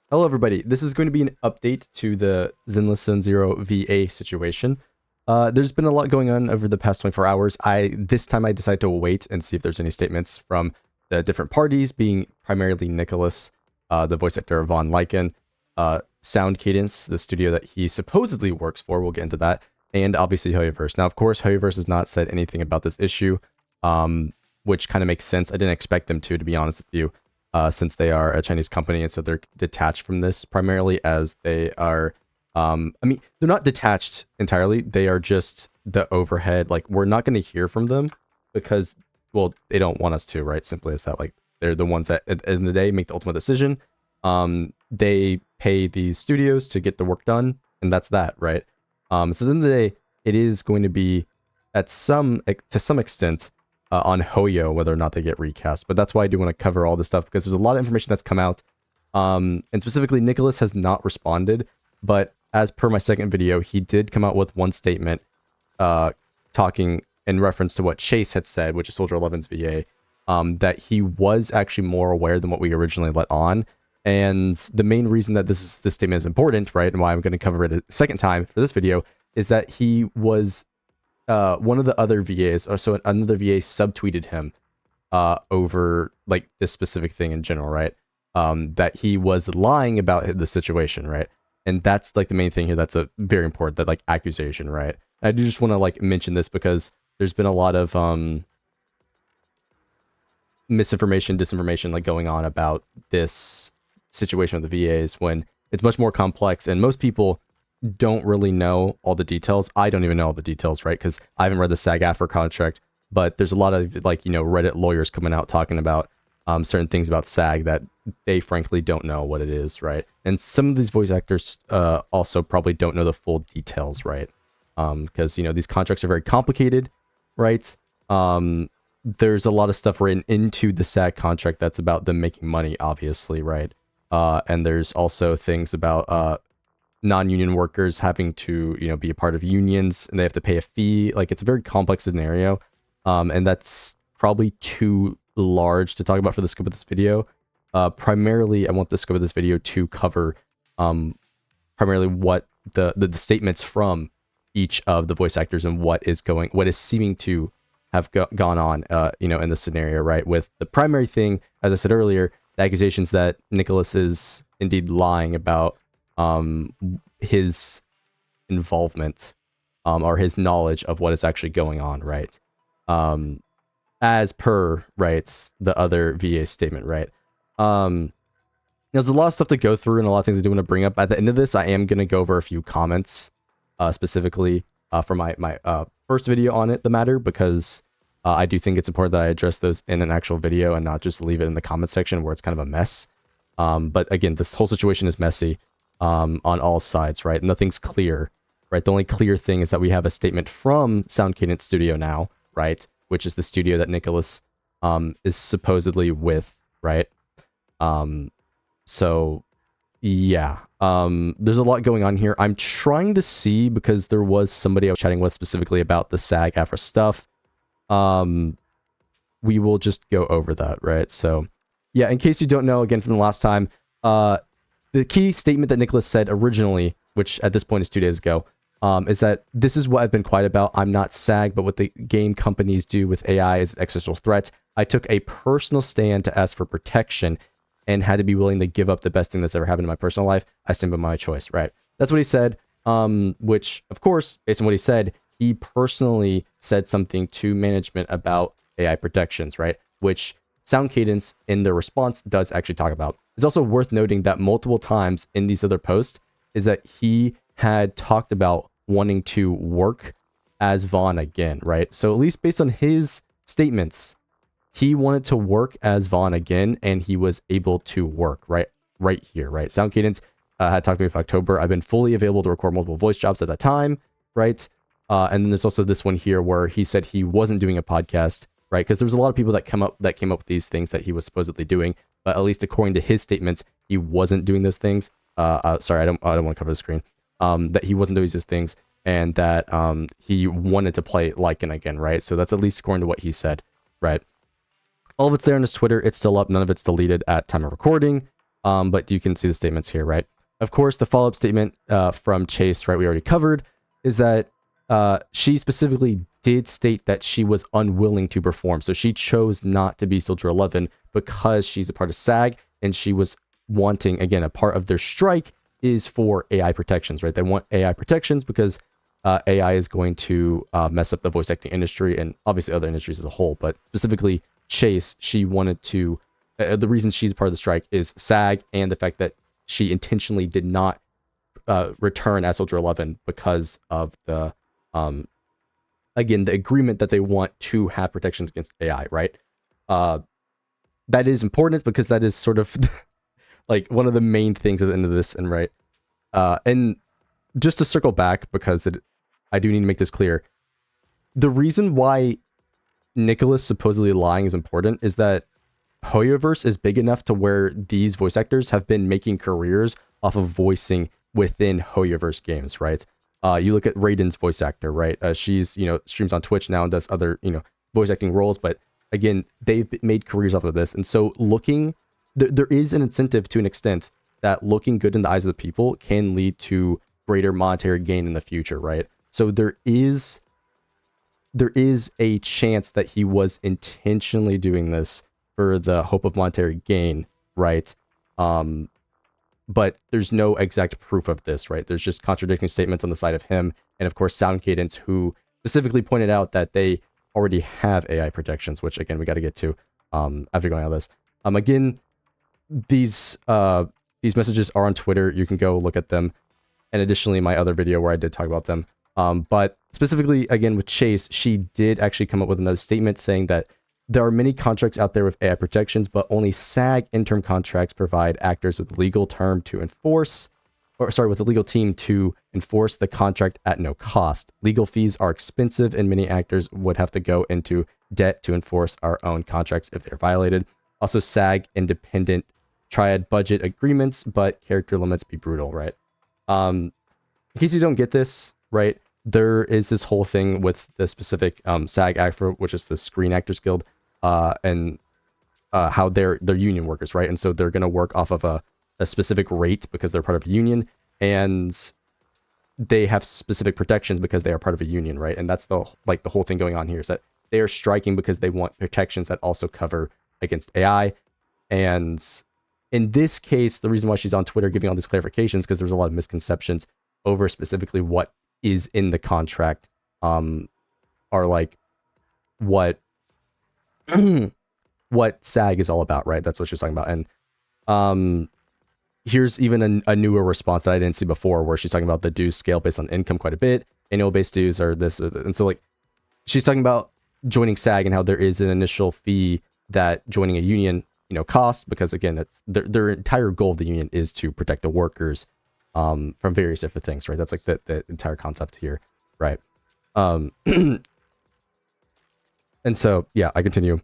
Hello, everybody. This is going to be an update to the Zenless Zone Zero VA situation. There's been a lot going on over the past 24 hours. This time I decided to wait and see if there's any statements from the different parties, being primarily Nicholas, the voice actor of Von Lycan, Sound Cadence, the studio that he supposedly works for. We'll get into that, and obviously Hoyoverse. Now, of course, Hoyoverse has not said anything about this issue, which kind of makes sense. I didn't expect them to be honest with you. Since they are a Chinese company, and so they're detached from this primarily as they are, they're not detached entirely. They are just the overhead. Like, we're not going to hear from them because, well, they don't want us to, right? Simply as that, like, they're the ones that at the end of the day make the ultimate decision. They pay these studios to get the work done, and that's that, right? So at the end of the day, it is going to be to some extent, on Hoyo, whether or not they get recast. But that's why I do want to cover all this stuff, because there's a lot of information that's come out. And specifically, Nicholas has not responded, but as per my second video, he did come out with one statement talking in reference to what Chase had said, which is Soldier 11's VA, that he was actually more aware than what we originally let on. And the main reason that this statement is important, right, and why I'm going to cover it a second time for this video, is that he was one of the other VAs, or so another VA subtweeted him over like this specific thing in general, right? That he was lying about the situation, right? And that's like the main thing here. That's a very important, that like accusation, right? And I do just want to like mention this because there's been a lot of misinformation, disinformation like going on about this situation with the VAs when it's much more complex, and most people don't really know all the details. I don't even know all the details, right? Because I haven't read the SAG-AFTRA contract, but there's a lot of like, Reddit lawyers coming out talking about certain things about SAG that they frankly don't know what it is, right? And some of these voice actors also probably don't know the full details, right? Because these contracts are very complicated, right? There's a lot of stuff written into the SAG contract that's about them making money, obviously, right? And there's also things about non-union workers having to be a part of unions, and they have to pay a fee. Like, it's a very complex scenario, and that's probably too large to talk about for the scope of this video. Primarily I want the scope of this video to cover primarily what the statements from each of the voice actors and what is seeming to have gone on in the scenario, right? With the primary thing, as I said earlier, the accusations that Nicholas is indeed lying about his involvement or his knowledge of what is actually going on, right? As per, right, the other VA statement, right? There's a lot of stuff to go through and a lot of things I do want to bring up. At the end of this, I am going to go over a few comments specifically for my first video on the matter, because I do think it's important that I address those in an actual video and not just leave it in the comment section where it's kind of a mess. But again, this whole situation is messy on all sides, right? Nothing's clear, right? The only clear thing is that we have a statement from Sound Cadence Studio now, right? Which is the studio that Nicholas is supposedly with, right? So yeah, there's a lot going on here. I'm trying to see, because there was somebody I was chatting with specifically about the SAG-AFTRA stuff. We will just go over that, right? So yeah, in case you don't know, again, from the last time, the key statement that Nicholas said originally, which at this point is 2 days ago, is that this is what I've been quiet about. I'm not SAG, but what the game companies do with AI is an existential threat. I took a personal stand to ask for protection and had to be willing to give up the best thing that's ever happened in my personal life. I stand by my choice, right? That's what he said, which, of course, based on what he said, he personally said something to management about AI protections, right? Which Sound Cadence, in their response, does actually talk about. It's also worth noting that multiple times in these other posts is that he had talked about wanting to work as Vaughn again, right? So at least based on his statements, he wanted to work as Vaughn again, and he was able to work right here, right? Sound Cadence had talked to me for October. I've been fully available to record multiple voice jobs at that time, right? And then there's also this one here where he said he wasn't doing a podcast, right? Because there's a lot of people that came up with these things that he was supposedly doing, but at least according to his statements, he wasn't doing those things. Sorry, I don't want to cover the screen. That he wasn't doing those things, and that he wanted to play Lycan again, right? So that's at least according to what he said, right? All of it's there on his Twitter. It's still up. None of it's deleted at time of recording. But you can see the statements here, right? Of course, the follow-up statement from Chase, right, we already covered, is that she specifically did state that she was unwilling to perform. So she chose not to be Soldier 11 because she's a part of SAG, and she was wanting, again, a part of their strike is for AI protections, right? They want AI protections because AI is going to mess up the voice acting industry and obviously other industries as a whole. But specifically, Chase, she wanted to, the reason she's part of the strike is SAG and the fact that she intentionally did not return as Soldier 11 because of the, again, the agreement that they want to have protections against AI, right? That is important because that is sort of like one of the main things at the end of this, and right. And just to circle back, because I do need to make this clear. The reason why Nicholas supposedly lying is important is that Hoyoverse is big enough to where these voice actors have been making careers off of voicing within Hoyoverse games, right? You look at Raiden's voice actor, right? She's, streams on Twitch now and does other, voice acting roles, but again, they've made careers off of this. And so there is an incentive to an extent that looking good in the eyes of the people can lead to greater monetary gain in the future, right? So there is a chance that he was intentionally doing this for the hope of monetary gain, right? But there's no exact proof of this, right? There's just contradicting statements on the side of him, and of course Sound Cadence, who specifically pointed out that they already have AI protections, which again we got to get to after going on this. Again, these messages are on Twitter. You can go look at them, and additionally my other video where I did talk about them. But specifically, again, with Chase, she did actually come up with another statement saying that there are many contracts out there with AI protections, but only SAG interim contracts provide actors with a legal term to enforce, with a legal team to enforce the contract at no cost. Legal fees are expensive, and many actors would have to go into debt to enforce our own contracts if they're violated. Also, SAG independent triad budget agreements, but character limits be brutal, right? In case you don't get this, right, there is this whole thing with the specific SAG-AFTRA, which is the Screen Actors Guild, and how they're union workers, right? And so they're going to work off of a specific rate because they're part of a union, and they have specific protections because they are part of a union, right? And that's the whole thing going on here is that they are striking because they want protections that also cover against AI. And in this case, the reason why she's on Twitter giving all these clarifications because there's a lot of misconceptions over specifically what is in the contract, are like what what SAG is all about, right? That's what she's talking about. And here's even a newer response that I didn't see before, where she's talking about the dues scale based on income quite a bit. Annual based dues are this, and so like she's talking about joining SAG and how there is an initial fee that joining a union, costs, because again, that's their entire goal of the union is to protect the workers from various different things, right? That's like the entire concept here, right? And so yeah, I continue.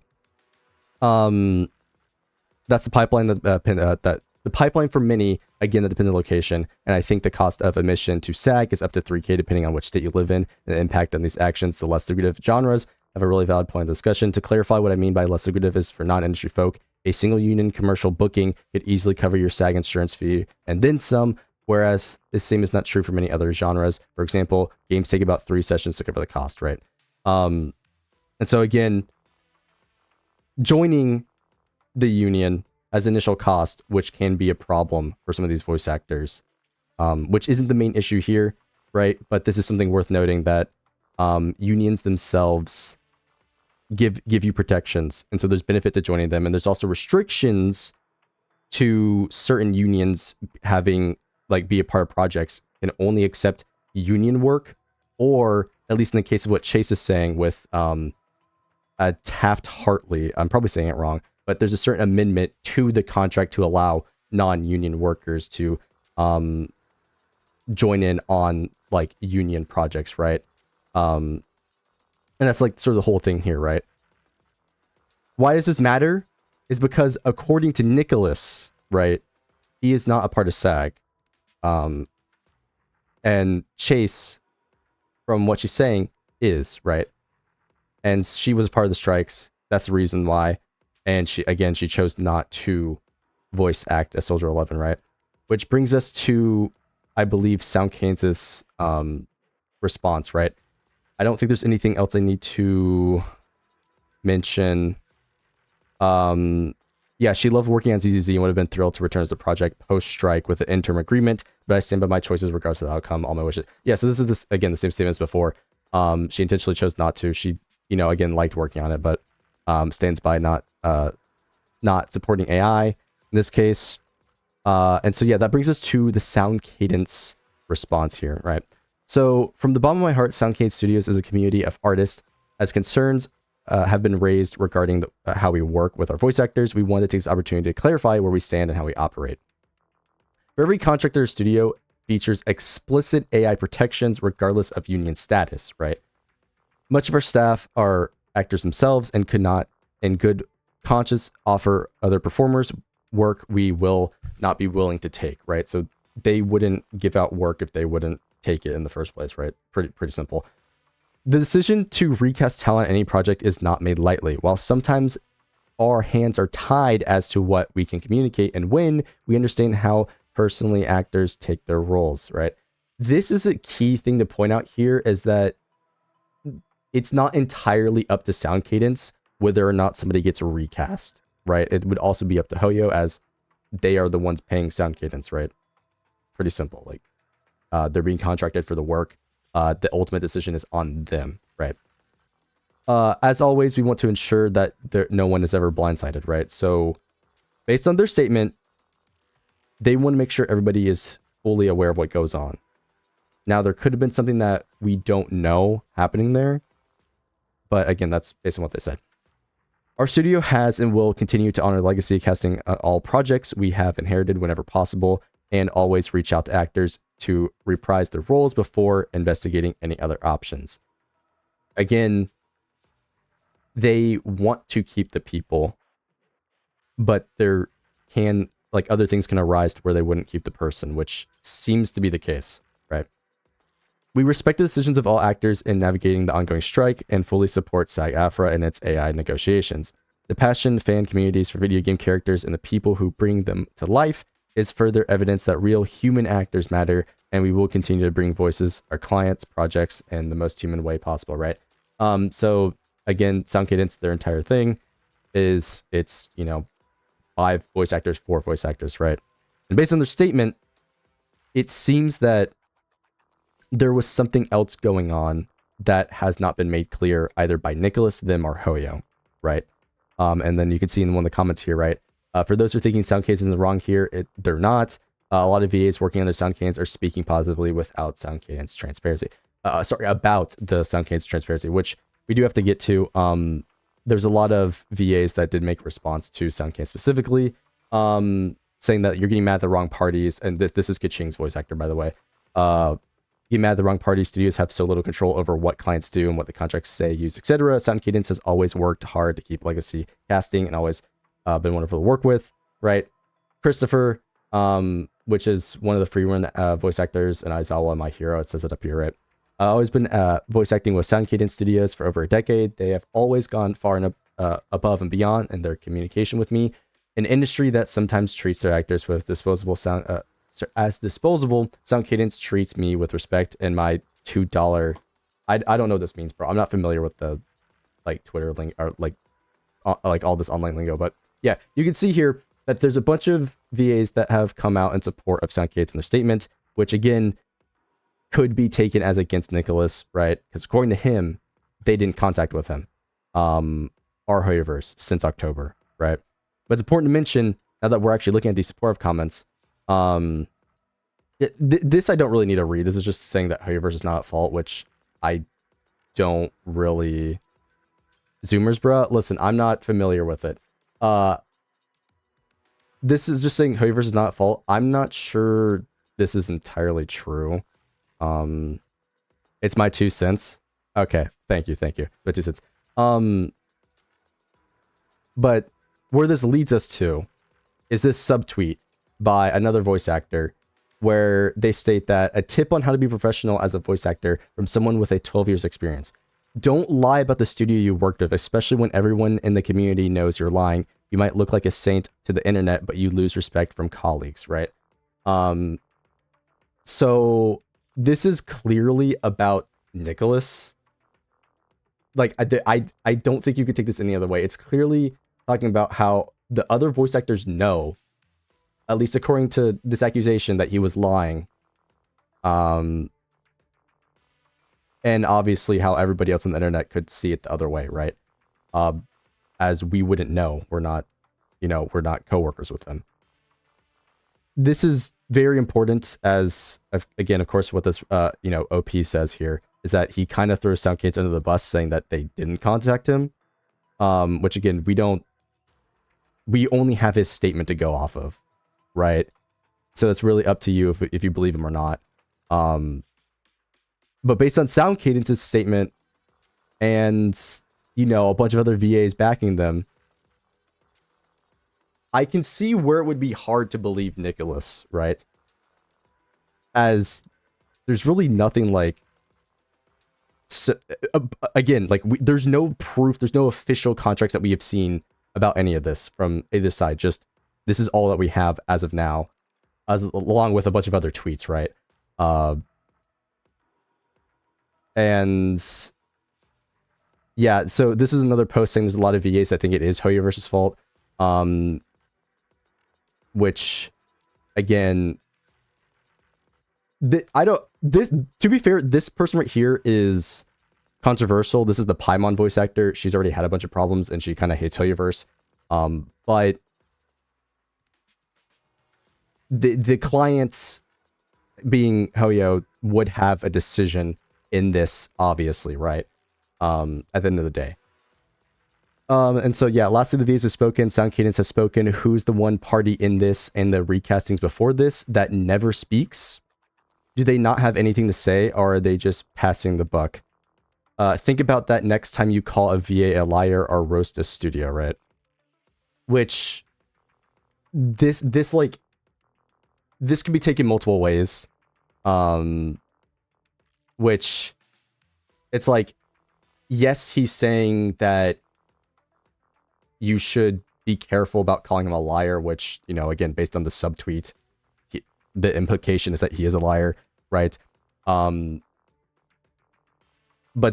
That's the pipeline that the pipeline for many, again, that depends on location, and I think the cost of admission to SAG is up to $3,000 depending on which state you live in, and the impact on these actions. The less lucrative genres have a really valid point of discussion. To clarify what I mean by less lucrative is for non-industry folk, a single union commercial booking could easily cover your SAG insurance fee and then some, whereas the same is not true for many other genres. For example, games take about 3 sessions to cover the cost, right? And so again, joining the union as initial cost, which can be a problem for some of these voice actors, which isn't the main issue here, right? But this is something worth noting that unions themselves give you protections, and so there's benefit to joining them, and there's also restrictions to certain unions having be a part of projects and only accept union work, or at least in the case of what Chase is saying with Taft-Hartley, I'm probably saying it wrong, but there's a certain amendment to the contract to allow non-union workers to join in on union projects, right? And that's sort of the whole thing here, right? Why does this matter? Is because according to Nicholas, right, he is not a part of SAG. And Chase, from what she's saying, is, right? And she was a part of the strikes. That's the reason why. And she chose not to voice act as Soldier 11, right? Which brings us to, I believe, SoundCane's response, right? I don't think there's anything else I need to mention. Yeah, she loved working on ZZZ and would have been thrilled to return as a project post-strike with an interim agreement, but I stand by my choices regardless of the outcome, all my wishes. Yeah, so this is, again, the same statement as before. She intentionally chose not to. She, again, liked working on it, but stands by not supporting AI in this case. And so, yeah, that brings us to the Sound Cadence response here, right? So from the bottom of my heart, Sound Cadence Studios is a community of artists. As concerns have been raised regarding how we work with our voice actors, we wanted to take this opportunity to clarify where we stand and how we operate. For every contractor or studio features explicit AI protections regardless of union status, right? Much of our staff are actors themselves and could not, in good conscience, offer other performers work we will not be willing to take, right? So they wouldn't give out work if they wouldn't take it in the first place, right? Pretty simple. The decision to recast talent in any project is not made lightly. While sometimes our hands are tied as to what we can communicate and when, we understand how personally actors take their roles, right? This is a key thing to point out here, is that it's not entirely up to Sound Cadence whether or not somebody gets a recast, right? It would also be up to Hoyo, as they are the ones paying Sound Cadence, right? Pretty simple. Like, they're being contracted for the work. The ultimate decision is on them, right? As always, we want to ensure that no one is ever blindsided, right? So based on their statement, they want to make sure everybody is fully aware of what goes on. Now, there could have been something that we don't know happening there, but again, that's based on what they said. Our studio has and will continue to honor legacy casting all projects we have inherited whenever possible, and always reach out to actors to reprise their roles before investigating any other options. Again, they want to keep the people, but there can, like, other things can arise to where they wouldn't keep the person, which seems to be the case, right? We respect the decisions of all actors in navigating the ongoing strike and fully support SAG-AFTRA and its AI negotiations. The passion fan communities for video game characters and the people who bring them to life is further evidence that real human actors matter, and we will continue to bring voices, our clients, projects, in the most human way possible, right? So again, Sound Cadence, their entire thing is, it's, 5 voice actors, 4 voice actors, right? And based on their statement, it seems that there was something else going on that has not been made clear either by Nicholas, them, or Hoyo, right? And then you can see in one of the comments here, right? For those who are thinking Sound Cadence is wrong here, they're not. A lot of VAs working on their Sound Cadence are speaking positively without Sound Cadence transparency. About the Sound Cadence transparency, which we do have to get to. There's a lot of VAs that did make a response to Sound Cadence specifically, saying that you're getting mad at the wrong parties. And this is Kaching's voice actor, by the way. Getting mad at the wrong party. Studios have so little control over what clients do and what the contracts say, use, etc. Sound Cadence has always worked hard to keep legacy casting and always been wonderful to work with, right? Christopher, which is one of the free run voice actors, and Aizawa, my hero, it says it up here, right? I've always been voice acting with Sound Cadence Studios for over a decade. They have always gone far and above and beyond in their communication with me. An industry that sometimes treats their actors with disposable sound as disposable, Sound Cadence treats me with respect, and my $2. I don't know what this means, bro. I'm not familiar with the Twitter link or like all this online lingo, but yeah, you can see here that there's a bunch of VAs that have come out in support of Sound Cadence in their statement, which again could be taken as against Nicholas, right? Because according to him, they didn't contact with him, our Hoyoverse, since October, right? But it's important to mention, now that we're actually looking at these supportive comments, this I don't really need to read. This is just saying that Hoyoverse is not at fault, which I don't really. Zoomers, bruh. Listen, I'm not familiar with it. This is just saying Hoyoverse is not at fault. I'm not sure this is entirely true. It's my 2 cents. Okay, thank you. My 2 cents. But where this leads us to is this subtweet by another voice actor where they state that a tip on how to be professional as a voice actor from someone with a 12 years experience. Don't lie about the studio you worked with, especially when everyone in the community knows you're lying. You might look like a saint to the internet, but you lose respect from colleagues, right? So this is clearly about Nicholas. Like, I don't think you could take this any other way. It's clearly talking about how the other voice actors know, at least according to this accusation, that he was lying. And obviously how everybody else on the internet could see it the other way, right? As we wouldn't know. We're not coworkers with them. This is very important as, again, of course, what this, OP says here is that he kind of throws Soundcades under the bus saying that they didn't contact him. Which again, we only have his statement to go off of, right? So it's really up to you if you believe him or not. But based on Sound Cadence's statement and, a bunch of other VAs backing them, I can see where it would be hard to believe Nicholas, right? As there's really nothing like... So, again, like, there's no proof, there's no official contracts that we have seen about any of this from either side. Just, this is all that we have as of now, along with a bunch of other tweets, right? And yeah, so this is another post saying there's a lot of VAs that think it is Hoyoverse's fault. Which, again, to be fair, this person right here is controversial. This is the Paimon voice actor. She's already had a bunch of problems and she kind of hates Hoyoverse. But the clients, being Hoyo, would have a decision in this, obviously, right? At the end of the day. And so, yeah, lastly, the VAs have spoken. Sound Cadence has spoken. Who's the one party in this and the recastings before this that never speaks? Do they not have anything to say, or are they just passing the buck? Think about that next time you call a VA a liar or roast a studio, right? Which, this could be taken multiple ways. Which, it's like, yes, he's saying that you should be careful about calling him a liar, which, again, based on the subtweet, the implication is that he is a liar, right? But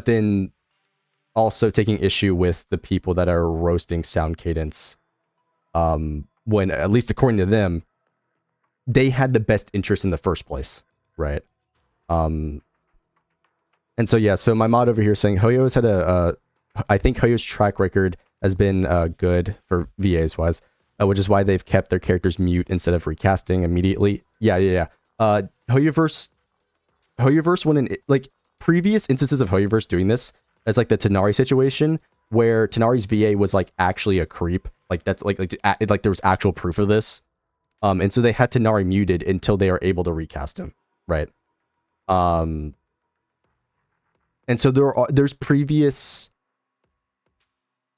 then also taking issue with the people that are roasting Sound Cadence, when, at least according to them, they had the best interest in the first place, right? And so, yeah, so my mod over here saying Hoyo has had I think Hoyo's track record has been good for VAs wise, which is why they've kept their characters mute instead of recasting immediately. Yeah. Hoyoverse when in, like, previous instances of Hoyoverse doing this, as like the Tanari situation, where Tanari's VA was like actually a creep, like that's like there was actual proof of this, and so they had Tanari muted until they are able to recast him, right? And so there's previous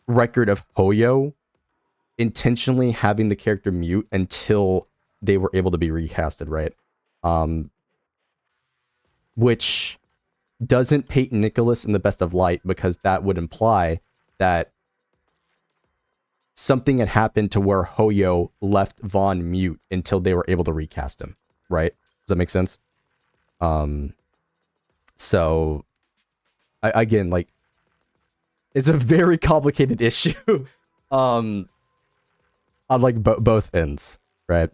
record of Hoyo intentionally having the character mute until they were able to be recasted, right? Which doesn't paint Nicholas in the best of light, because that would imply that something had happened to where Hoyo left Vaughn mute until they were able to recast him, right? Does that make sense? So, again, like, it's a very complicated issue on like both ends, right?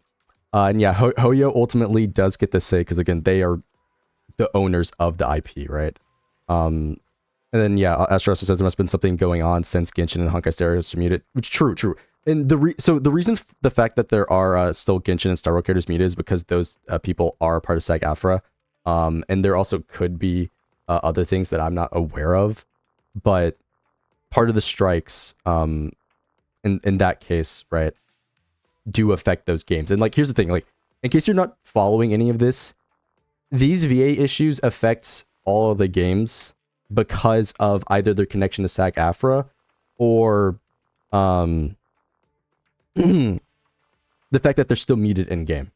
And yeah, Hoyo ultimately does get to say, because again, they are the owners of the IP, right? And then yeah, Astro also says there must have been something going on since Genshin and Honkai Star Rails are muted, which true. And the reason the fact that there are still Genshin and Star Rail characters muted is because those people are part of SAG-AFTRA, and there also could be other things that I'm not aware of, but part of the strikes, in that case, right, do affect those games. And like, here's the thing, like, in case you're not following any of this, these VA issues affect all of the games because of either their connection to SAG-AFTRA or the fact that they're still muted in game,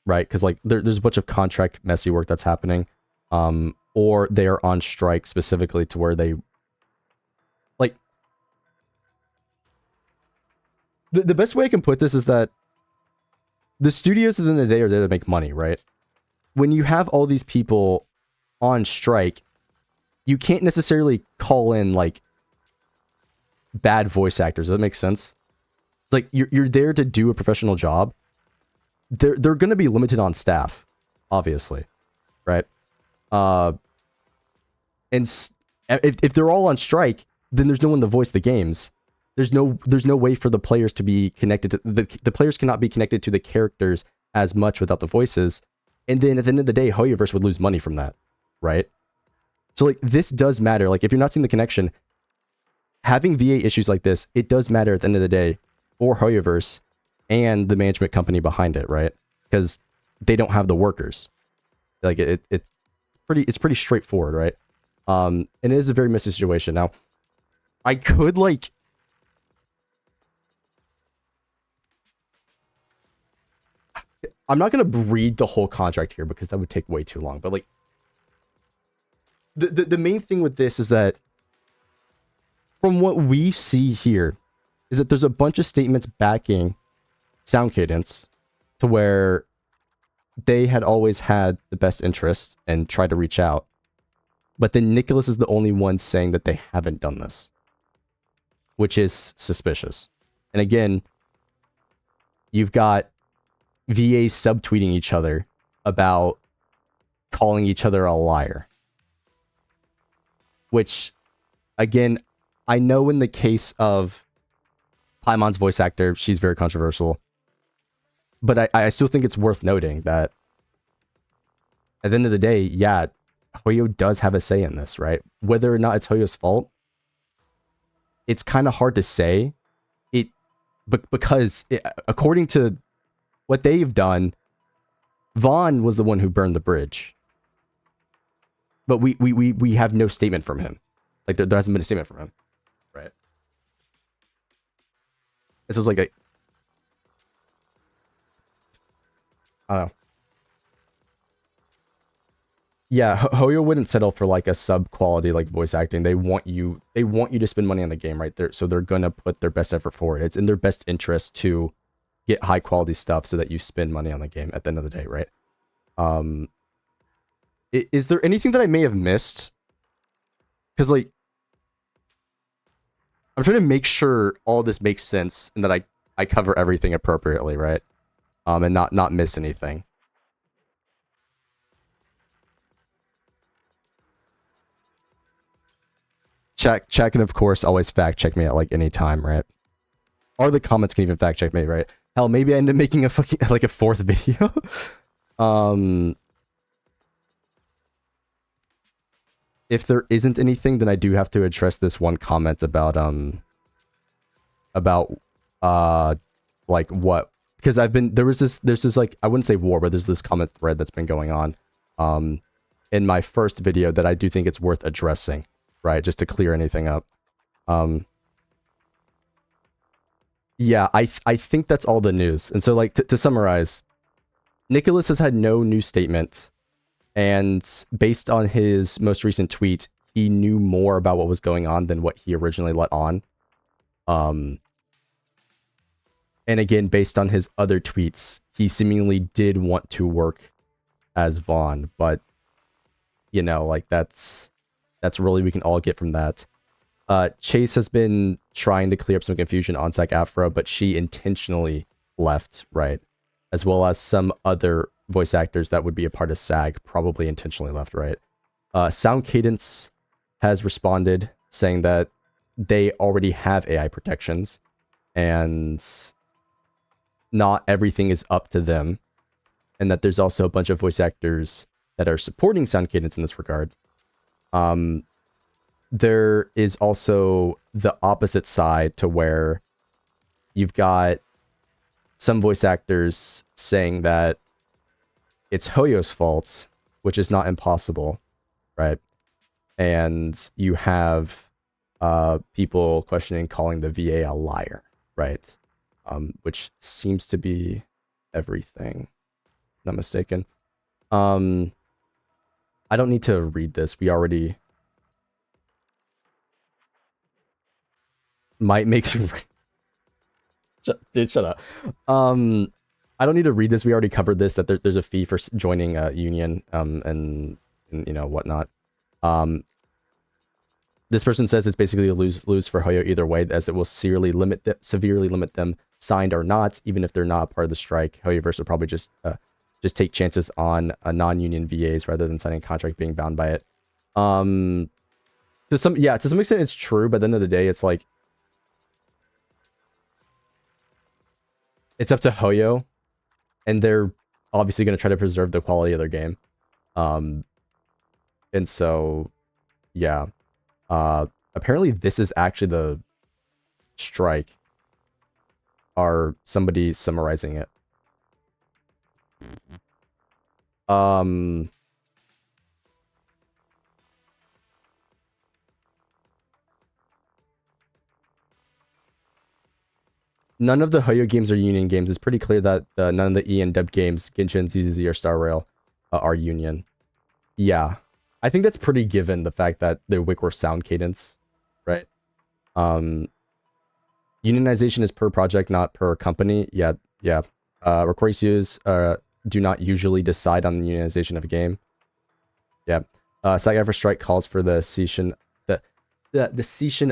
right? Because like there's a bunch of contract messy work that's happening, or they are on strike specifically to where they, like, The best way I can put this is that the studios at the end of the day are there to make money, right? When you have all these people on strike, you can't necessarily call in like bad voice actors. Does that make sense? It's like you're there to do a professional job. They're going to be limited on staff, obviously, right? And if they're all on strike, then there's no one to voice the games. There's no way for the players to be connected to the players cannot be connected to the characters as much without the voices. And then at the end of the day, Hoyoverse would lose money from that, right? So like this does matter. Like if you're not seeing the connection, having VA issues like this, it does matter at the end of the day for Hoyoverse and the management company behind it, right? Because they don't have the workers. Like it's pretty straightforward, right? And it is a very messy situation. Now, I could like I'm not gonna read the whole contract here because that would take way too long. But like the main thing with this is that from what we see here is that there's a bunch of statements backing Sound Cadence to where they had always had the best interest and tried to reach out. But then Nicholas is the only one saying that they haven't done this, which is suspicious. And again, you've got VAs subtweeting each other about calling each other a liar. Which, again, I know in the case of Paimon's voice actor, she's very controversial. But I still think it's worth noting that at the end of the day, yeah, Hoyo does have a say in this, right? Whether or not it's Hoyo's fault, it's kind of hard to say. Because according to what they've done, Vaughn was the one who burned the bridge. But we have no statement from him. Like there hasn't been a statement from him, right? This is like a, I don't know. Yeah, Hoyo wouldn't settle for like a sub quality like voice acting. They want you to spend money on the game, right? So they're gonna put their best effort forward. It's in their best interest to get high quality stuff so that you spend money on the game at the end of the day, right? Is there anything that I may have missed? Because like I'm trying to make sure all this makes sense and that I cover everything appropriately, right? And not miss anything. Check and of course always fact check me at like any time, right? Or the comments can even fact check me, right? Hell, maybe I end up making a fucking like a fourth video. If there isn't anything, then I do have to address this one comment about like what, because there's this like, I wouldn't say war, but there's this comment thread that's been going on in my first video that I do think it's worth addressing, right? Just to clear anything up. Yeah, I think that's all the news. And so like to summarize, Nicholas has had no new statement, and based on his most recent tweet, he knew more about what was going on than what he originally let on. And again, based on his other tweets, he seemingly did want to work as Vaughn, but you know, like that's really we can all get from that. Chase has been trying to clear up some confusion on SAG-AFTRA, but she intentionally left, right? As well as some other voice actors that would be a part of SAG probably intentionally left, right? Sound Cadence has responded saying that they already have AI protections and not everything is up to them, and that there's also a bunch of voice actors that are supporting Sound Cadence in this regard. There is also the opposite side to where you've got some voice actors saying that it's Hoyo's fault, which is not impossible, right? And you have people questioning calling the VA a liar, right? Which seems to be everything, not mistaken. I don't need to read this. We already might make some Dude, shut up. I don't need to read this. We already covered this. That there's a fee for joining a union. And you know whatnot. Um, this person says it's basically a lose for Hoyo either way, as it will severely limit them, signed or not, even if they're not part of the strike. Hoyoverse will probably just take chances on non-union VAs rather than signing a contract being bound by it. To some extent it's true, but at the end of the day, it's like it's up to Hoyo, and they're obviously going to try to preserve the quality of their game. And so, yeah. Apparently this is actually the strike. Are somebody summarizing it? None of the Hoyo games are union games. It's pretty clear that none of the E and Dub games, Genshin, ZZZ, or Star Rail, are union. Yeah. I think that's pretty given, the fact that the Wickworth sound cadence, right? Unionization is per project, not per company. Yeah. Recording studios do not usually decide on the unionization of a game. Yeah. SAG-AFTRA strike calls for the cessation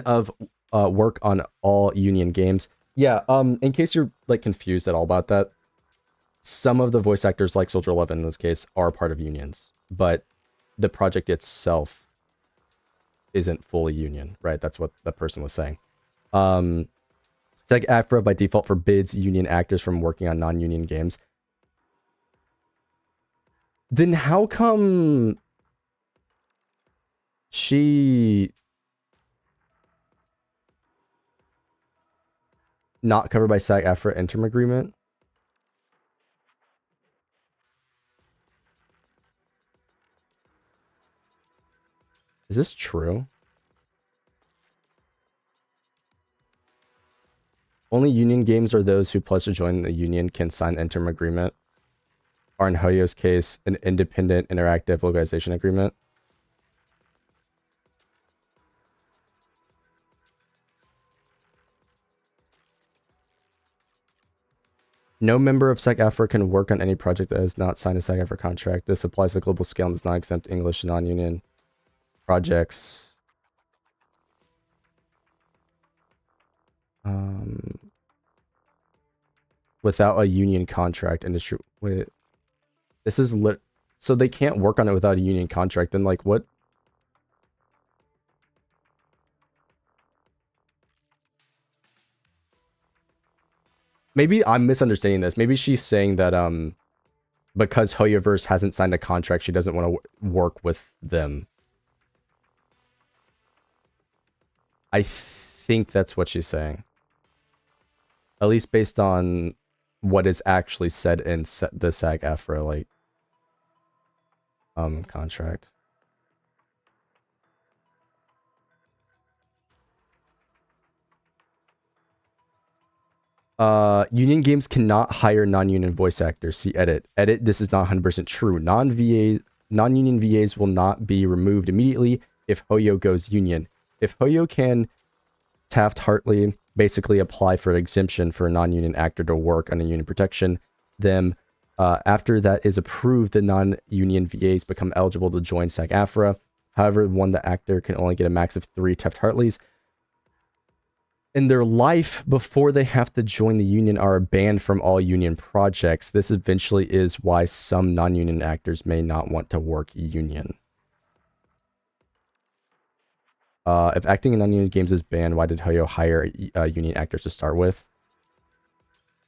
of work on all union games. Yeah, in case you're like confused at all about that, some of the voice actors, like Soldier 11 in this case, are part of unions, but the project itself isn't fully union, right? That's what the person was saying. SAG-AFTRA by default forbids union actors from working on non-union games. Then how come she not covered by SAG-AFTRA interim agreement? Is this true? Only union games are those who pledge to join the union can sign the interim agreement. Or in Hoyo's case, an independent interactive localization agreement. No member of SAG-AFTRA can work on any project that has not signed a SAG-AFTRA contract. This applies to global scale and does not exempt English non-union projects. Without a union contract, industry. Wait, this is lit. So they can't work on it without a union contract. Then, like, what? Maybe I'm misunderstanding this. Maybe she's saying that because Hoyoverse hasn't signed a contract, she doesn't want to work with them. I think that's what she's saying. At least based on what is actually said in the SAG-AFTRA, like, contract. Union games cannot hire non-union voice actors. See edit. Edit, this is not 100% true. Non-union VAs will not be removed immediately if Hoyo goes union. If Hoyo can Taft-Hartley basically apply for an exemption for a non-union actor to work on a union protection, then after that is approved, the non-union VAs become eligible to join SAG-AFTRA. However, the actor can only get a max of 3 Taft-Hartleys in their life before they have to join the union, are banned from all union projects. This eventually is why some non-union actors may not want to work union. If acting in non-union games is banned, why did Hoyo hire union actors to start with?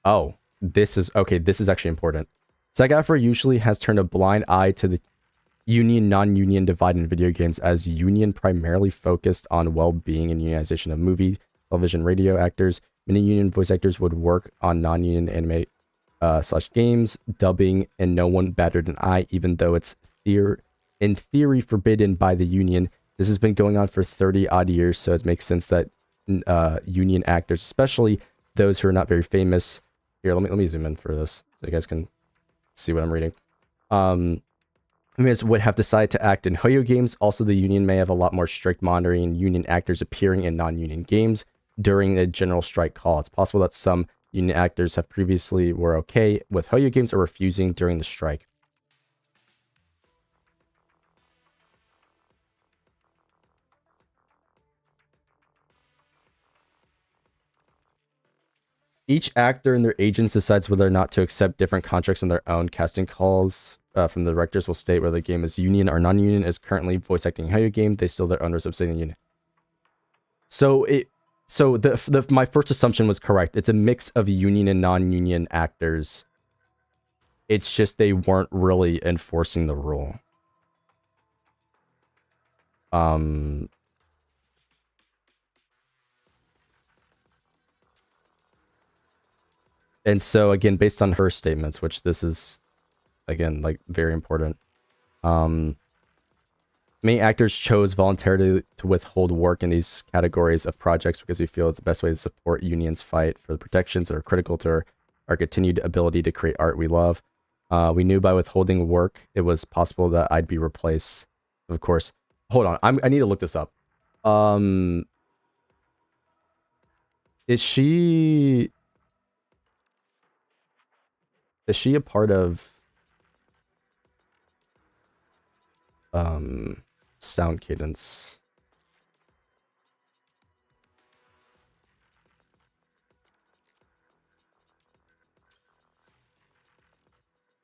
Oh, this is actually important. SAG-AFTRA usually has turned a blind eye to the union-non-union divide in video games, as union primarily focused on well-being and unionization of movie, television, radio actors. Many union voice actors would work on non-union anime / games, dubbing, and no one better than I, even though it's in theory forbidden by the union. This has been going on for 30 odd years, so it makes sense that union actors, especially those who are not very famous. Here, let me zoom in for this so you guys can see what I'm reading. Would have decided to act in Hoyo games. Also, the union may have a lot more strict monitoring and union actors appearing in non-union games during a general strike call. It's possible that some Union actors have previously were okay with Hoyo games or refusing during the strike. Each actor and their agents decides whether or not to accept different contracts on their own. Casting calls from the directors will state whether the game is union or non-union. Is currently voice acting Hoyo game. They still their owners of the union. So my first assumption was correct. It's a mix of union and non-union actors. It's just they weren't really enforcing the rule. And so again, based on her statements, which this is again like very important, many actors chose voluntarily to withhold work in these categories of projects because we feel it's the best way to support unions' fight for the protections that are critical to our continued ability to create art we love. We knew by withholding work, it was possible that I'd be replaced. Of course. Hold on. I need to look this up. Is she a part of Sound Cadence?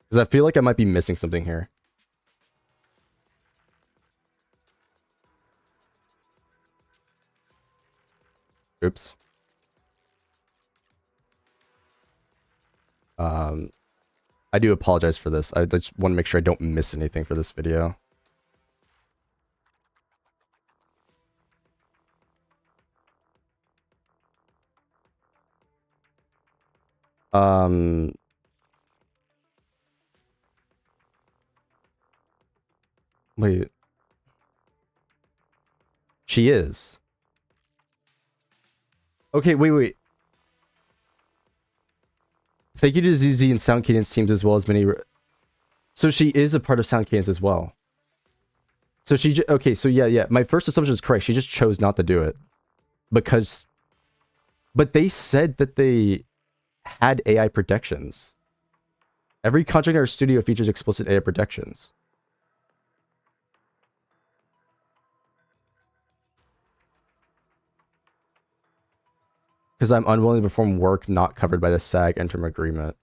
Because I feel like I might be missing something here. Oops. I do apologize for this. I just want to make sure I don't miss anything for this video. Wait. She is. Okay, wait. Thank you to ZZ and Sound Cadence teams as well as many... So she is a part of Sound Cadence as well. So she... Okay, so yeah. My first assumption is correct. She just chose not to do it. Because... But they said that they had AI protections. Every contract in our studio features explicit AI protections. Because I'm unwilling to perform work not covered by the SAG interim agreement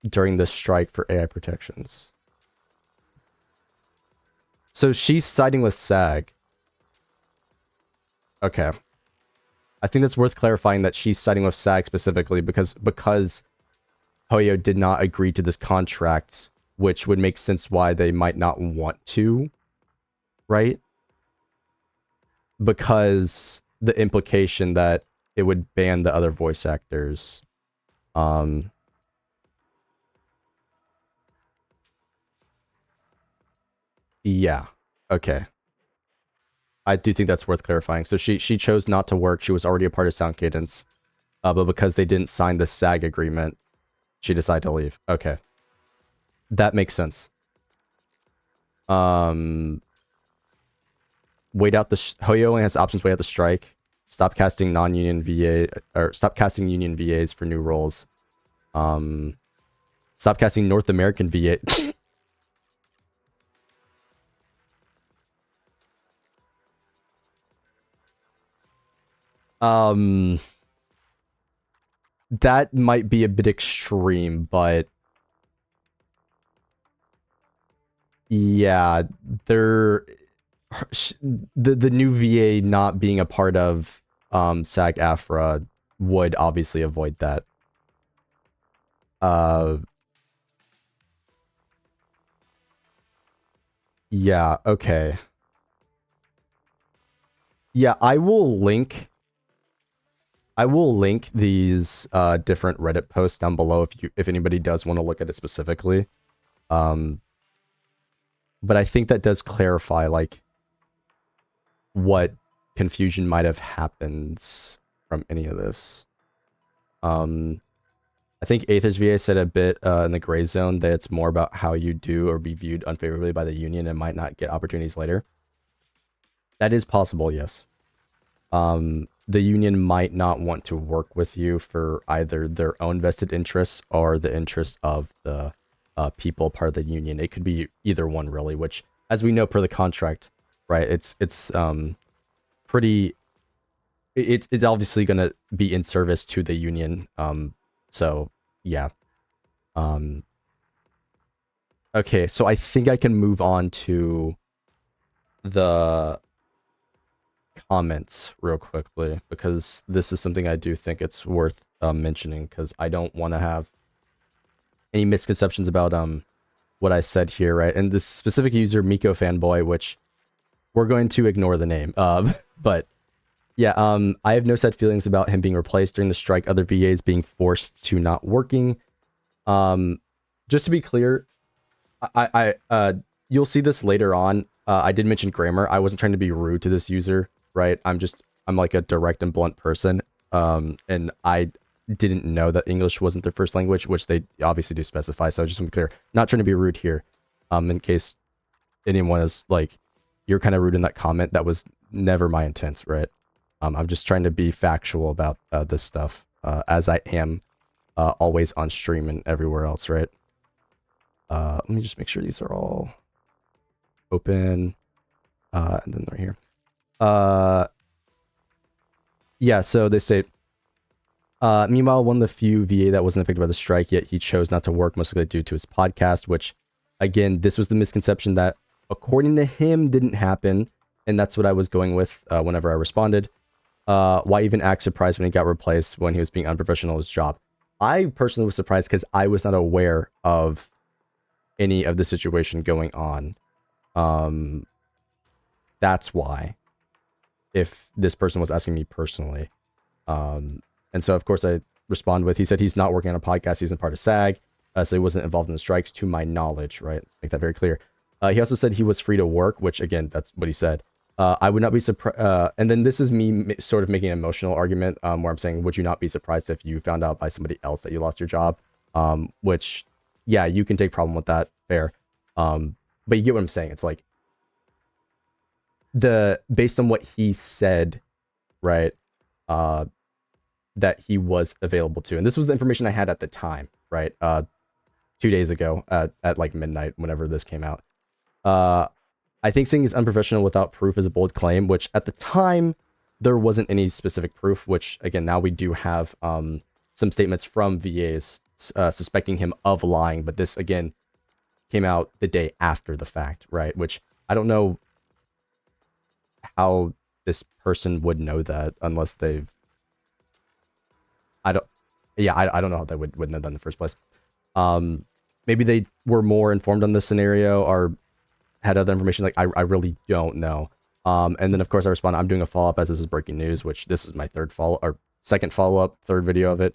during this strike for AI protections. So she's siding with SAG. Okay. I think it's worth clarifying that she's siding with SAG specifically because Hoyo did not agree to this contract, which would make sense why they might not want to, right? Because the implication that it would ban the other voice actors. Yeah. Okay. I do think that's worth clarifying. So she chose not to work. She was already a part of Sound Cadence. But because they didn't sign the SAG agreement, she decided to leave. Okay. That makes sense. Wait out the... Hoyo only has options wait out the strike. Stop casting non-union VA... Or stop casting union VAs for new roles. Stop casting North American VA... That might be a bit extreme, but... Yeah, the new VA not being a part of SAG-AFTRA would obviously avoid that. Yeah, okay. Yeah, I will link these different Reddit posts down below if anybody does want to look at it specifically. But I think that does clarify like what confusion might have happened from any of this. I think Aether's VA said a bit in the gray zone that it's more about how you do or be viewed unfavorably by the union and might not get opportunities later. That is possible, yes. the union might not want to work with you for either their own vested interests or the interests of the people part of the union. It could be either one, really, which, as we know per the contract, right, it's pretty, it's obviously going to be in service to the union. So yeah. Okay, so I think I can move on to the comments real quickly, because this is something I do think it's worth mentioning, because I don't want to have any misconceptions about what I said here, right? And this specific user, Miko Fanboy, which we're going to ignore the name, but yeah, I have no sad feelings about him being replaced during the strike, other VAs being forced to not working. Just to be clear, you'll see this later on. I did mention grammar. I wasn't trying to be rude to this user, right? I'm like a direct and blunt person. And I didn't know that English wasn't their first language, which they obviously do specify. So I just want to be clear, not trying to be rude here. In case anyone is like, you're kind of rude in that comment, that was never my intent, right? I'm just trying to be factual about this stuff, as I am always on stream and everywhere else, right? Let me just make sure these are all open, and then they're here. Yeah, so they say, meanwhile, one of the few VA that wasn't affected by the strike, yet he chose not to work, mostly due to his podcast, which, again, this was the misconception that, according to him, didn't happen, and that's what I was going with whenever I responded. Why even act surprised when he got replaced when he was being unprofessional at his job? I personally was surprised because I was not aware of any of the situation going on. That's why, if this person was asking me personally. And so, of course, I respond with, he said he's not working on a podcast. He's a part of SAG, so he wasn't involved in the strikes, to my knowledge, right? Let's make that very clear. He also said he was free to work, which, again, that's what he said. I would not be surprised. And then this is me sort of making an emotional argument, where I'm saying, would you not be surprised if you found out by somebody else that you lost your job? Which, yeah, you can take problem with that, fair. But you get what I'm saying. It's like, based on what he said, right, that he was available to, and this was the information I had at the time, right, 2 days ago at like midnight, whenever this came out. I think saying he's unprofessional without proof is a bold claim, which at the time there wasn't any specific proof, which, again, now we do have some statements from VAs suspecting him of lying, but this, again, came out the day after the fact, right? Which I don't know how this person would know that, unless they've, I don't know how they would know that in the first place. Maybe they were more informed on this scenario or had other information. Like, I really don't know. And then, of course, I respond, I'm doing a follow-up as this is breaking news, which this is my second follow-up, third video of it.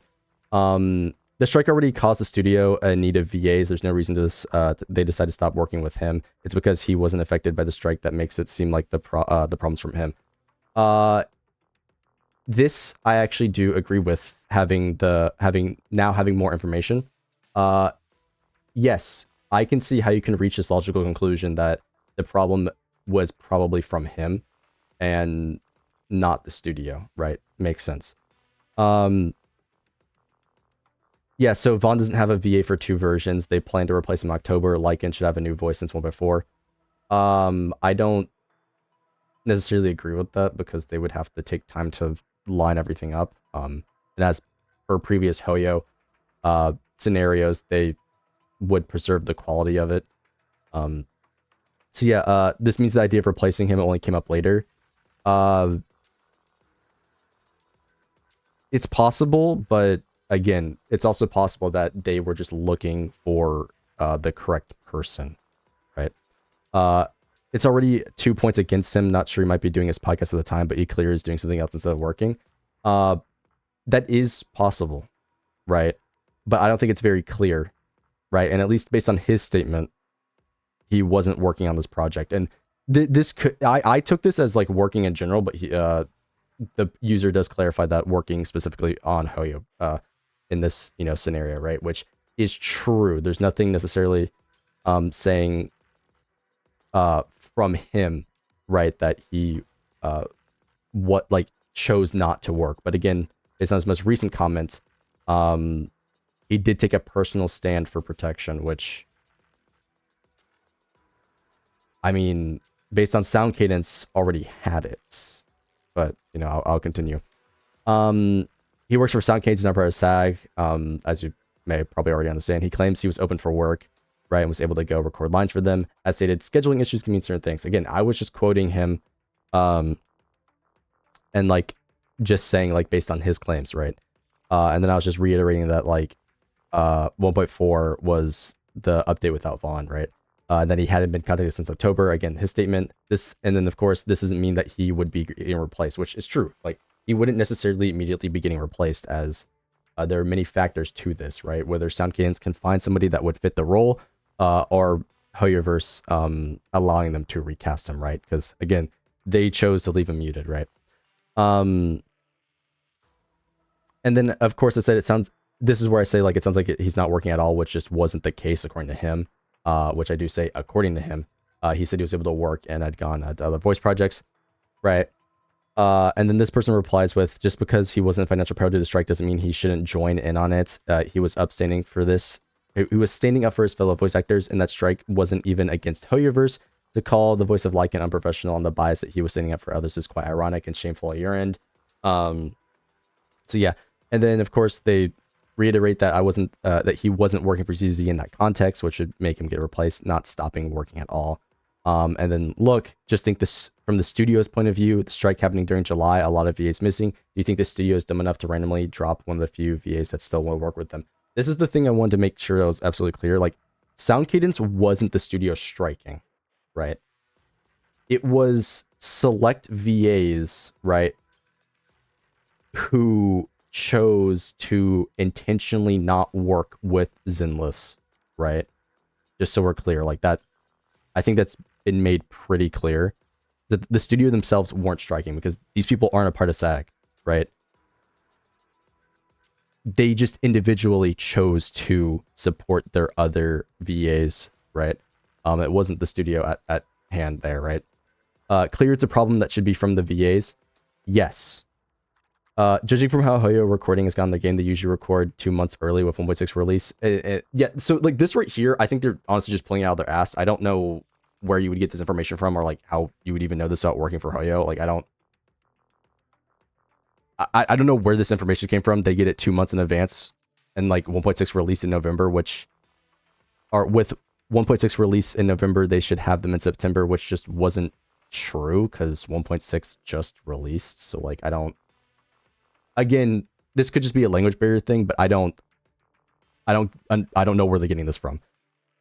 The strike already caused the studio a need of VAs. There's no reason to they decided to stop working with him. It's because he wasn't affected by the strike that makes it seem like the problems from him. This I actually do agree with, having more information. Yes, I can see how you can reach this logical conclusion that the problem was probably from him and not the studio, right? Makes sense. Yeah, so Vaughn doesn't have a VA for 2 versions. They plan to replace him in October. Lycan should have a new voice since 1.4. I don't necessarily agree with that, because they would have to take time to line everything up. And as per previous Hoyo scenarios, they would preserve the quality of it. So yeah, this means the idea of replacing him only came up later. It's possible, but again, it's also possible that they were just looking for the correct person, right? It's already 2 points against him. Not sure he might be doing his podcast at the time, but he clearly is doing something else instead of working. That is possible, right? But I don't think it's very clear, right? And at least based on his statement, he wasn't working on this project. And this could, I took this as like working in general, but the user does clarify that working specifically on Hoyo in this, scenario, right? Which is true. There's nothing necessarily saying from him, right, that he chose not to work. But again, based on his most recent comments, he did take a personal stand for protection, which, I mean, based on sound cadence, already had it. But, you know, I'll continue. He works for Sound Cadence, not part of SAG, as you may probably already understand. He claims he was open for work, right, and was able to go record lines for them. As stated, scheduling issues can mean certain things. Again, I was just quoting him, and like just saying like based on his claims, right? And then I was just reiterating that like 1.4 was the update without Vaughn, right? And that he hadn't been contacted since October. Again, his statement, this, and then of course, this doesn't mean that he would be getting replaced, which is true. Like, he wouldn't necessarily immediately be getting replaced, as there are many factors to this, right? Whether Sound Cadence can find somebody that would fit the role, or Hoyoverse allowing them to recast him, right? Because again, they chose to leave him muted, right? And then of course I said this is where I say like it sounds like he's not working at all, which just wasn't the case according to him. Which I do say according to him. He said he was able to work and had gone to other voice projects, right? And then this person replies with, just because he wasn't financial power to the strike doesn't mean he shouldn't join in on it. He was upstanding for this. He was standing up for his fellow voice actors, and that strike wasn't even against Hoyoverse. To call the voice of Lycan unprofessional and the bias that he was standing up for others is quite ironic and shameful at your end. So yeah, and then of course they reiterate that that he wasn't working for CZ in that context, which would make him get replaced, not stopping working at all. And then look, just think this from the studio's point of view, the strike happening during July, a lot of VAs missing. Do you think the studio is dumb enough to randomly drop one of the few VAs that still want to work with them? This is the thing I wanted to make sure that was absolutely clear. Like, Sound Cadence wasn't the studio striking, right? It was select VAs, right, who chose to intentionally not work with Zenless, right? Just so we're clear, like that, I think that's been made pretty clear. That the studio themselves weren't striking because these people aren't a part of SAG, right? They just individually chose to support their other VAs, right? It wasn't the studio at hand there, right? Clear it's a problem that should be from the VAs. Yes. Judging from how Hoyo recording has gone in the game, they usually record 2 months early with 1.6 release. Yeah, so like this right here, I think they're honestly just pulling it out of their ass. I don't know where you would get this information from, or like how you would even know this about working for Hoyo. Like I don't know where this information came from. They get it 2 months in advance, and like 1.6 release in November, which are with 1.6 release in November, they should have them in September, which just wasn't true because 1.6 just released. So like I don't. Again, this could just be a language barrier thing, but I don't know where they're getting this from.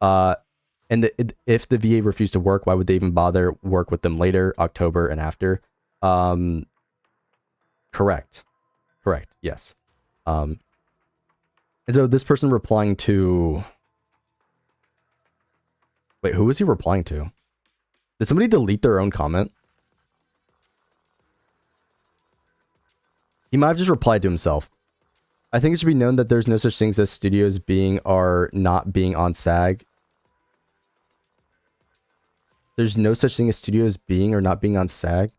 And if the VA refused to work, why would they even bother work with them later, October and after? Correct. Yes. And so this person replying to, wait, who was he replying to? Did somebody delete their own comment? He might have just replied to himself. I think it should be known that there's no such things as studios being or not being on SAG. There's no such thing as studios being or not being on SAG.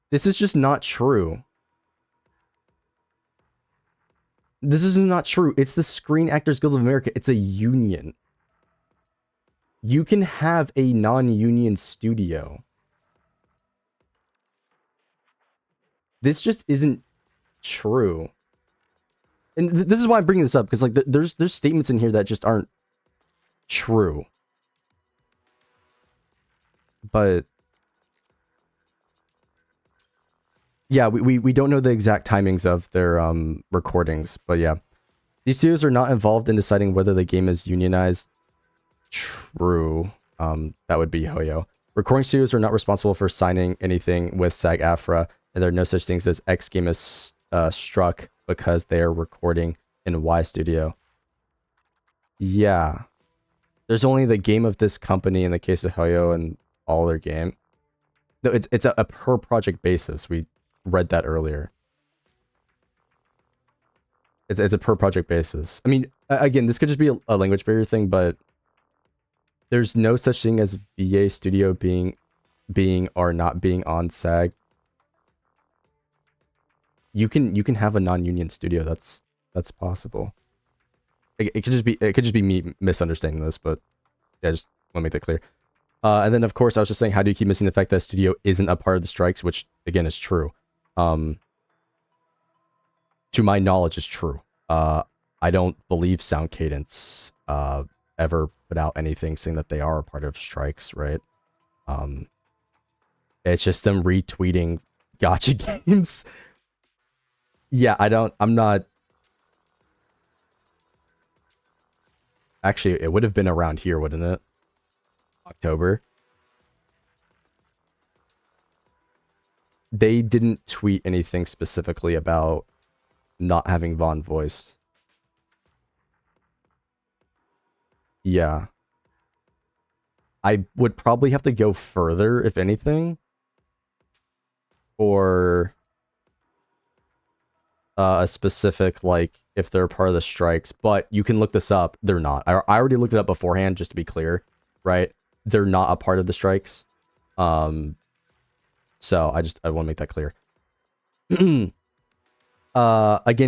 This is just not true. This is not true. It's the Screen Actors Guild of America. It's a union. You can have a non-union studio. This just isn't true. And this is why I'm bringing this up, because like there's statements in here that just aren't true. But yeah, we don't know the exact timings of their recordings, but yeah. These studios are not involved in deciding whether the game is unionized. True. That would be Hoyo. Recording studios are not responsible for signing anything with SAG-AFTRA, and there are no such things as X game is struck because they are recording in Y studio. Yeah. There's only the game of this company in the case of Hoyo and all their game. No, it's a per project basis. We read that earlier. It's a per project basis. I mean, again, this could just be a language barrier thing, but there's no such thing as VA studio being being or not being on SAG, you can have a non-union studio. That's possible. It could just be me misunderstanding this, but yeah, just want to make that clear. And then of course I was just saying, how do you keep missing the fact that studio isn't a part of the strikes, which again is true. To my knowledge is true. I don't believe Sound Cadence ever put out anything saying that they are a part of strikes, right? It's just them retweeting gacha games. Yeah, I'm not. Actually, it would have been around here, wouldn't it? October. They didn't tweet anything specifically about not having Vaughn voiced. Yeah. I would probably have to go further, if anything. Or a specific, like, if they're part of the strikes. But you can look this up. They're not. I already looked it up beforehand, just to be clear, right? They're not a part of the strikes. So I want to make that clear. Again,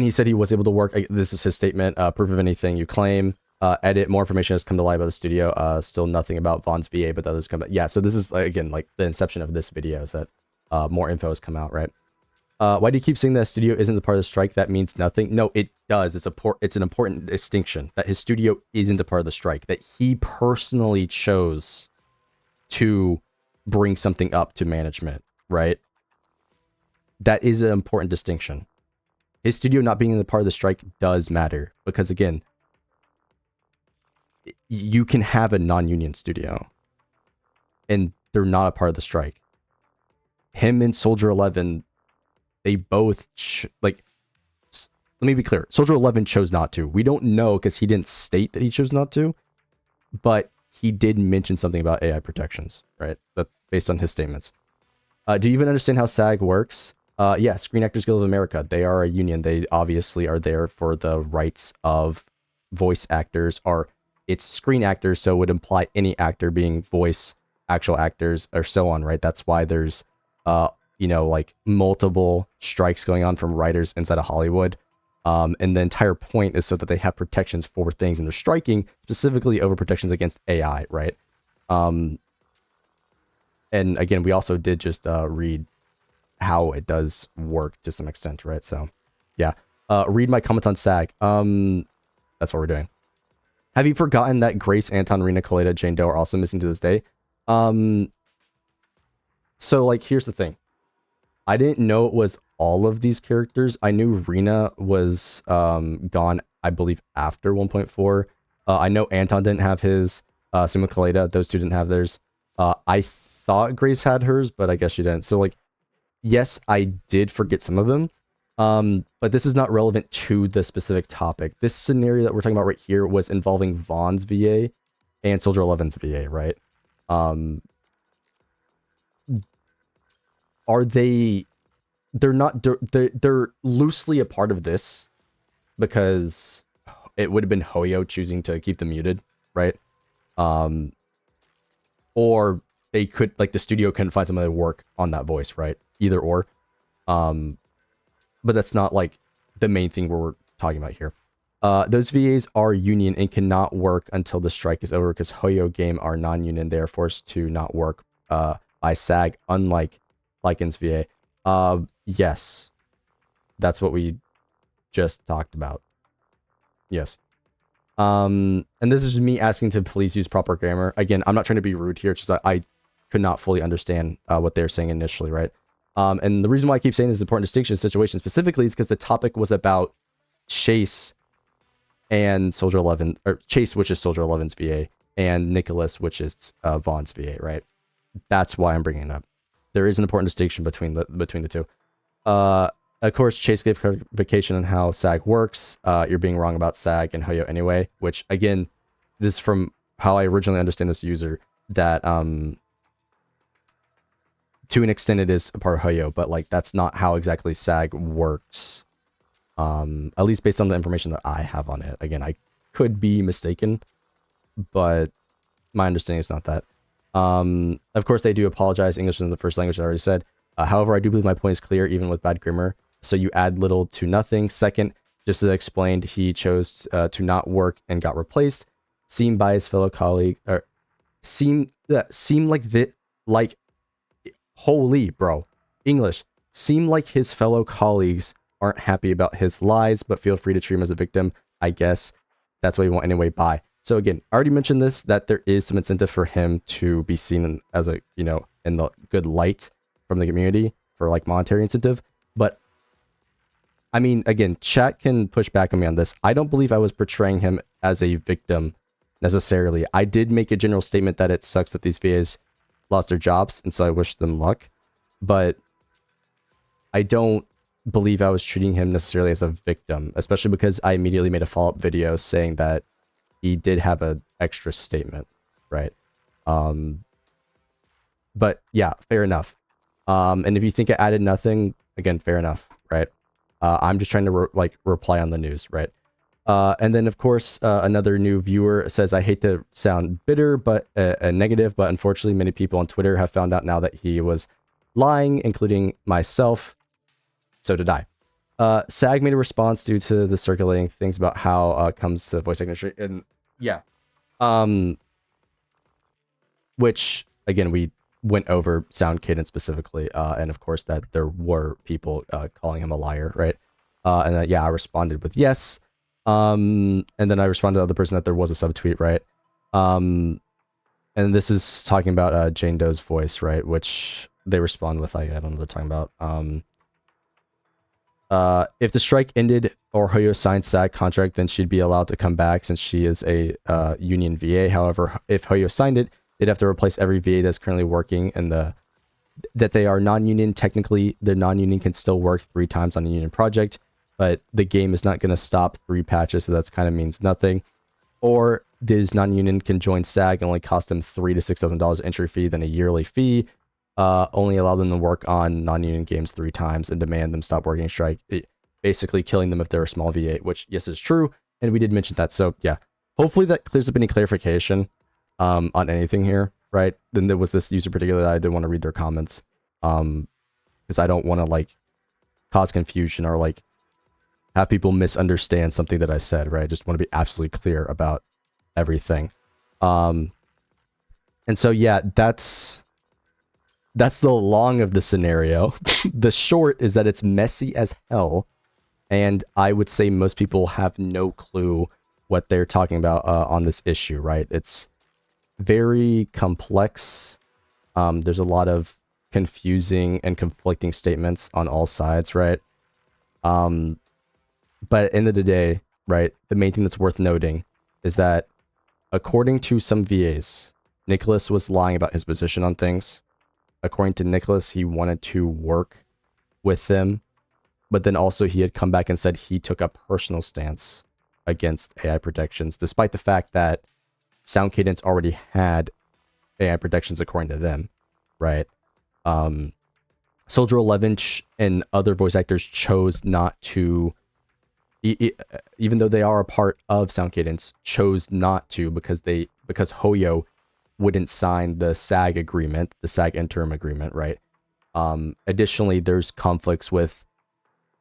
he said he was able to work. This is his statement. Proof of anything you claim. Edit. More information has come to light about the studio. Still nothing about Vaughn's VA, but that has come. Yeah. So this is again like the inception of this video is that more info has come out, right? Why do you keep saying that studio isn't the part of the strike? That means nothing. No, it does. It's an important distinction that his studio isn't a part of the strike. That he personally chose to bring something up to management, right? That is an important distinction. His studio not being in the part of the strike does matter because again, you can have a non-union studio and they're not a part of the strike. Him and Soldier 11, they both let me be clear. Soldier 11 chose not to. We don't know because he didn't state that he chose not to, but he did mention something about AI protections, right? That based on his statements. Do you even understand how SAG works? Yeah, Screen Actors Guild of America. They are a union. They obviously are there for the rights of voice actors. It's screen actors, so it would imply any actor being voice actual actors or so on, right? That's why there's like multiple strikes going on from writers inside of Hollywood. And the entire point is so that they have protections for things, and they're striking specifically over protections against AI, right? And again, we also did just read how it does work to some extent, right? So, yeah. Read my comments on SAG. That's what we're doing. Have you forgotten that Grace, Anton, Rena, Coletta, Jane Doe are also missing to this day? So, like, here's the thing. I didn't know it was all of these characters. I knew Rena was gone, I believe, after 1.4. I know Anton didn't have his. Same with Coletta. Those two didn't have theirs. I thought Grace had hers, but I guess she didn't. So, like, yes, I did forget some of them. But this is not relevant to the specific topic. This scenario that we're talking about right here was involving Vaughn's VA and Soldier 11's VA, right? Are they... They're loosely a part of this because it would have been Hoyo choosing to keep them muted, right? Or they could, like, the studio couldn't find some other work on that voice, right? Either or. But that's not, like, the main thing we're talking about here. Those VAs are union and cannot work until the strike is over because Hoyo Game are non-union. They are forced to not work by SAG, unlike Lycan's VA. Yes. That's what we just talked about. Yes. And this is me asking to please use proper grammar. Again, I'm not trying to be rude here, it's just that I could not fully understand what they were saying initially, right? And the reason why I keep saying this is important distinction situation specifically is because the topic was about Chase and Soldier 11, or Chase, which is Soldier 11's VA, and Nicholas, which is Vaughn's VA, right? That's why I'm bringing it up. There is an important distinction between the two. Of course, Chase gave clarification on how SAG works. You're being wrong about SAG and Hoyo anyway, which, again, this is from how I originally understand this user, that to an extent it is a part of Hoyo, but, like, that's not how exactly SAG works. At least based on the information that I have on it. Again, I could be mistaken, but my understanding is not that. Of course, they do apologize. English isn't the first language, I already said. However, I do believe my point is clear, even with bad grammar. So you add little to nothing. Second, just as I explained, he chose to not work and got replaced. Seemed by his fellow colleague, or seemed like holy bro, English. Seemed like his fellow colleagues aren't happy about his lies, but feel free to treat him as a victim. I guess that's what you want anyway. Bye. So again, I already mentioned this, that there is some incentive for him to be seen as a, in the good light from the community for like monetary incentive. But I mean, again, chat can push back on me on this. I don't believe I was portraying him as a victim necessarily. I did make a general statement that it sucks that these VAs lost their jobs, and so I wish them luck. But I don't believe I was treating him necessarily as a victim, especially because I immediately made a follow-up video saying that he did have an extra statement, right? But yeah, fair enough. And if you think I added nothing, again, fair enough, right? I'm just trying to reply on the news, right? And then of course, another new viewer says, I hate to sound bitter, but negative, but unfortunately many people on Twitter have found out now that he was lying, including myself. So did I. SAG made a response due to the circulating things about how it comes to voice acting industry, and yeah, which again we went over Sound Cadence specifically, and of course that there were people calling him a liar, right? And that yeah, I responded with yes, and then I responded to the other person that there was a subtweet, right? And this is talking about Jane Doe's voice, right? Which they respond with I don't know what they're talking about. If the strike ended or Hoyo signed SAG contract, then she'd be allowed to come back since she is a union VA. However, if Hoyo signed it, they'd have to replace every VA that's currently working, and that they are non-union. Technically, the non-union can still work 3 times on a union project, but the game is not going to stop 3 patches, so that's kind of means nothing. Or this non-union can join SAG and only cost them $3,000 to $6,000 entry fee, then a yearly fee. Only allow them to work on non-union games 3 times and demand them stop working strike, basically killing them if they're a small VA, which yes is true, and we did mention that. So yeah, hopefully that clears up any clarification on anything here, right? Then there was this user particular that I didn't want to read their comments, because I don't want to like cause confusion or like have people misunderstand something that I said, right? I just want to be absolutely clear about everything. And so yeah, that's the long of the scenario. The short is that it's messy as hell, and I would say most people have no clue what they're talking about on this issue, right? It's very complex. There's a lot of confusing and conflicting statements on all sides, right? But at the end of the day, right, the main thing that's worth noting is that according to some VAs, Nicholas was lying about his position on things. According to Nicholas, he wanted to work with them, but then also he had come back and said he took a personal stance against AI protections, despite the fact that Sound Cadence already had AI protections according to them, right? Soldier 11 and other voice actors chose not to, even though they are a part of Sound Cadence, chose not to because Hoyo wouldn't sign the SAG agreement, the SAG interim agreement, right? Additionally, there's conflicts with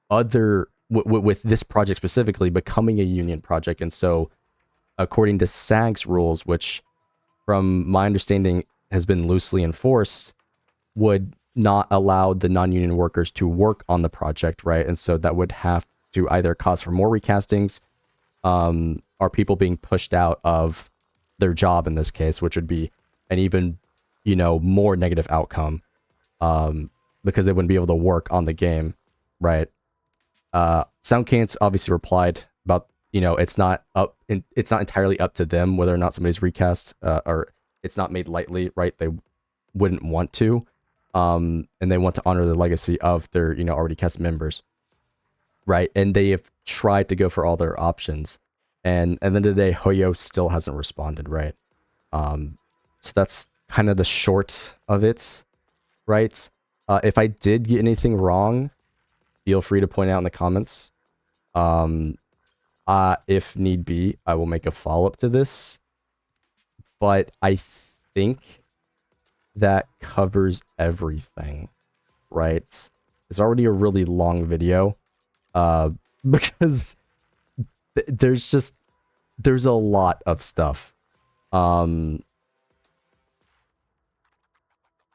with this project specifically becoming a union project, and so according to SAG's rules, which from my understanding has been loosely enforced, would not allow the non-union workers to work on the project, right? And so that would have to either cause for more recastings, or people being pushed out of their job in this case, which would be an even, more negative outcome, because they wouldn't be able to work on the game, right? Sound Cadence obviously replied about, it's not entirely up to them whether or not somebody's recast, or it's not made lightly, right? They wouldn't want to, and they want to honor the legacy of their, already cast members, right? And they have tried to go for all their options, and at the end of the day, Hoyo still hasn't responded, right? So that's kind of the short of it, right? If I did get anything wrong, feel free to point out in the comments. If need be, I will make a follow-up to this. But I think that covers everything, right? It's already a really long video, because there's a lot of stuff.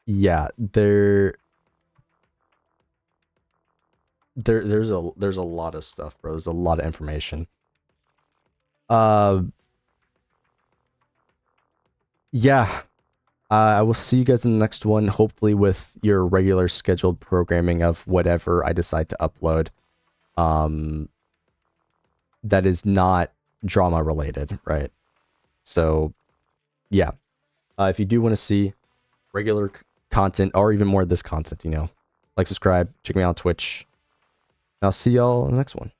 Yeah, there's a lot of stuff, bro. There's a lot of information. Yeah. I will see you guys in the next one, hopefully with your regular scheduled programming of whatever I decide to upload. That is not drama related, right? So, yeah. If you do want to see regular content or even more of this content, like, subscribe, check me out on Twitch. And I'll see y'all in the next one.